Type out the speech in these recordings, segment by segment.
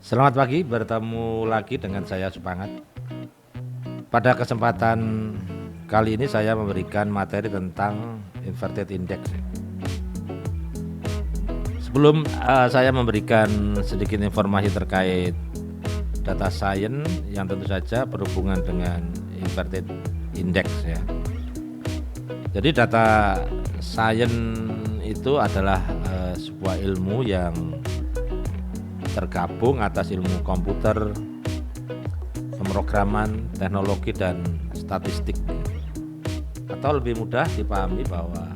Selamat pagi, bertemu lagi dengan saya Supangat. Pada kesempatan kali ini saya memberikan materi tentang inverted index. Sebelum saya memberikan sedikit informasi terkait data science yang tentu saja berhubungan dengan inverted index ya. Jadi data science itu adalah sebuah ilmu yang tergabung atas ilmu komputer, pemrograman, teknologi, dan statistik. Atau lebih mudah dipahami bahwa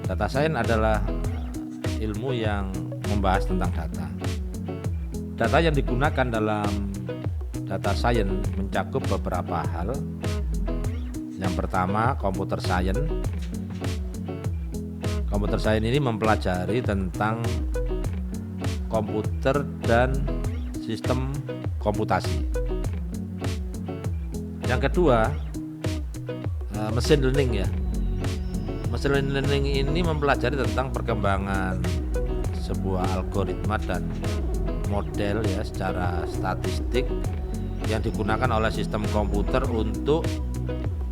data science adalah ilmu yang membahas tentang data. Data yang digunakan dalam data science mencakup beberapa hal. Yang pertama, computer science. Computer science ini mempelajari tentang komputer dan sistem komputasi. Yang kedua, machine learning ya. Machine learning ini mempelajari tentang perkembangan sebuah algoritma dan model ya secara statistik yang digunakan oleh sistem komputer untuk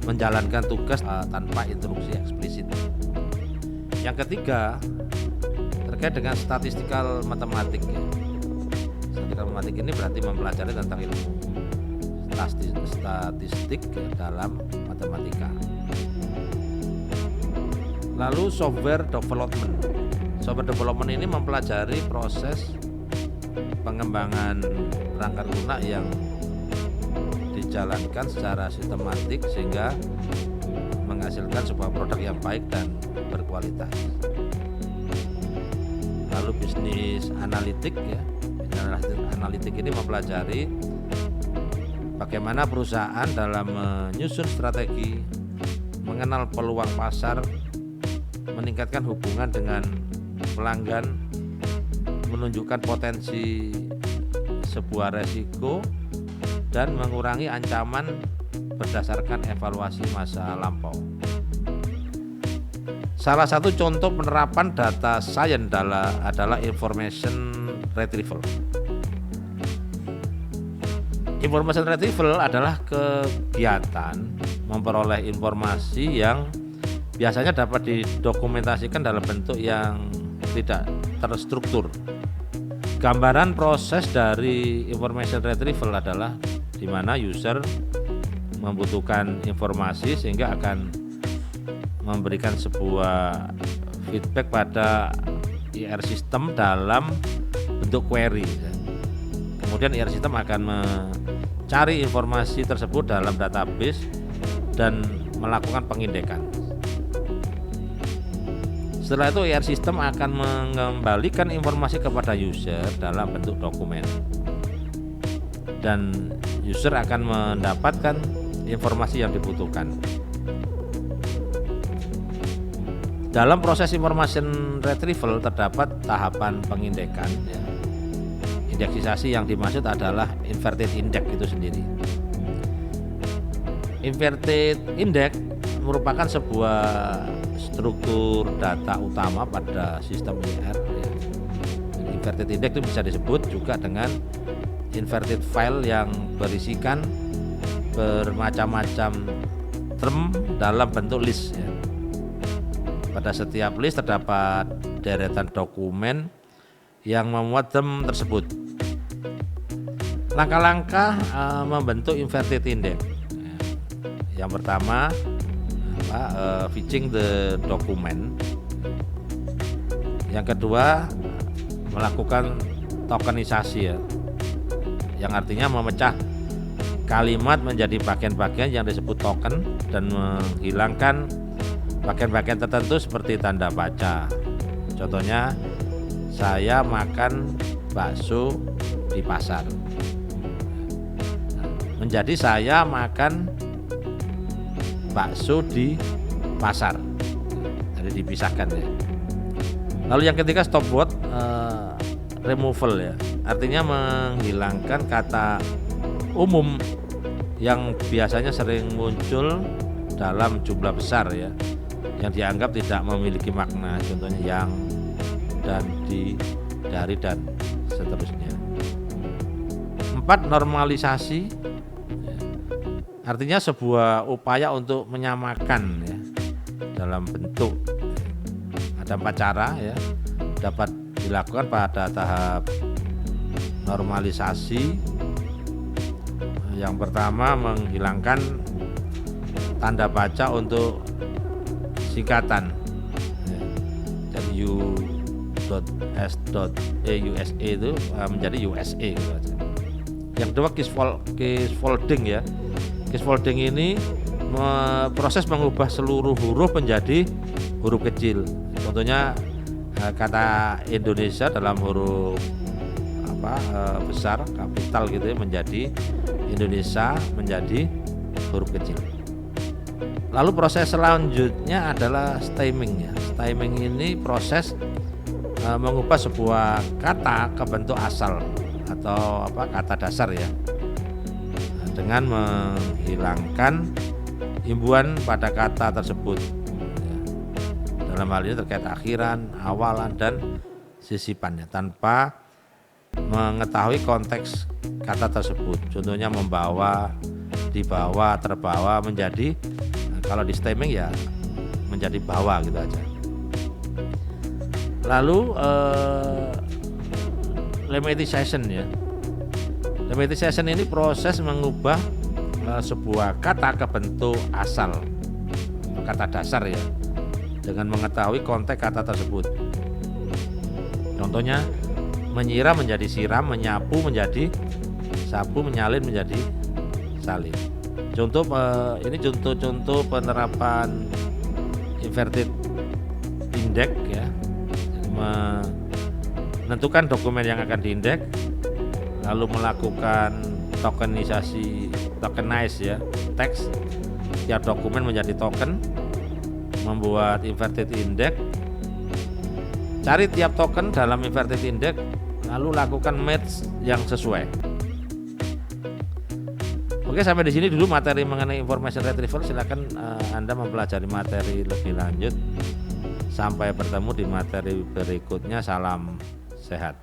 menjalankan tugas tanpa instruksi eksplisit. Yang ketiga, terkait dengan statistical matematik ya. Statistical matematik ini berarti mempelajari tentang ilmu statistik ya, dalam matematika. Lalu software development. Software development ini mempelajari proses pengembangan perangkat lunak yang dijalankan secara sistematik sehingga menghasilkan sebuah produk yang baik dan berkualitas. Lalu bisnis analitik ya. Bisnis analitik ini mempelajari bagaimana perusahaan dalam menyusun strategi, mengenal peluang pasar, meningkatkan hubungan dengan pelanggan, menunjukkan potensi sebuah resiko, dan mengurangi ancaman berdasarkan evaluasi masa lampau. Salah satu contoh penerapan data science adalah information retrieval. Information retrieval adalah kegiatan memperoleh informasi yang biasanya dapat didokumentasikan dalam bentuk yang tidak terstruktur. Gambaran proses dari information retrieval adalah di mana user membutuhkan informasi sehingga akan memberikan sebuah feedback pada IR system dalam bentuk query. Kemudian IR system akan mencari informasi tersebut dalam database dan melakukan pengindekan. Setelah itu IR system akan mengembalikan informasi kepada user dalam bentuk dokumen. Dan user akan mendapatkan informasi yang dibutuhkan. Dalam proses information retrieval terdapat tahapan pengindekan ya. Indeksisasi yang dimaksud adalah inverted index itu sendiri. Inverted index merupakan sebuah struktur data utama pada sistem IR ya. Inverted index itu bisa disebut juga dengan inverted file yang berisikan bermacam-macam term dalam bentuk list ya. Pada setiap list terdapat deretan dokumen yang memuat term tersebut. Langkah-langkah membentuk inverted index. Yang pertama, fetching the document. Yang kedua, melakukan tokenisasi ya. Yang artinya memecah kalimat menjadi bagian-bagian yang disebut token dan menghilangkan bagian-bagian tertentu seperti tanda baca. Contohnya, saya makan bakso di pasar. Menjadi saya makan bakso di pasar. Jadi dipisahkan ya. Lalu yang ketiga stop word removal ya. Artinya menghilangkan kata umum yang biasanya sering muncul dalam jumlah besar ya, yang dianggap tidak memiliki makna, contohnya yang, dan, di, dari, dan seterusnya. keempat, normalisasi, artinya sebuah upaya untuk menyamakan ya, dalam bentuk. Ada 4 cara ya, dapat dilakukan pada tahap normalisasi. Yang pertama, menghilangkan tanda baca untuk singkatan. Jadi u.s.e itu menjadi USA gitu aja. Yang kedua, case folding ya. Case folding ini proses mengubah seluruh huruf menjadi huruf kecil. Contohnya kata Indonesia dalam huruf besar kapital gitu ya, menjadi Indonesia menjadi huruf kecil. Lalu proses selanjutnya adalah stemming ya. Stemming ini proses mengubah sebuah kata ke bentuk asal atau kata dasar ya, dengan menghilangkan imbuhan pada kata tersebut. Dalam hal ini terkait akhiran, awalan, dan sisipannya tanpa mengetahui konteks kata tersebut. Contohnya membawa, dibawa, terbawa menjadi, kalau di stemming ya menjadi bawa gitu aja. Lalu lemmatization ya. Lemmatization ini proses mengubah sebuah kata ke bentuk asal, kata dasar ya, dengan mengetahui konteks kata tersebut. Contohnya menyiram menjadi siram, menyapu menjadi sapu, menyalin menjadi salin. Ini contoh penerapan inverted index ya, menentukan dokumen yang akan diindeks, lalu melakukan tokenize ya, teks tiap dokumen menjadi token, membuat inverted index, cari tiap token dalam inverted index, lalu lakukan match yang sesuai. Oke, sampai di sini dulu materi mengenai information retrieval. Silakan Anda mempelajari materi lebih lanjut. Sampai bertemu di materi berikutnya. Salam sehat.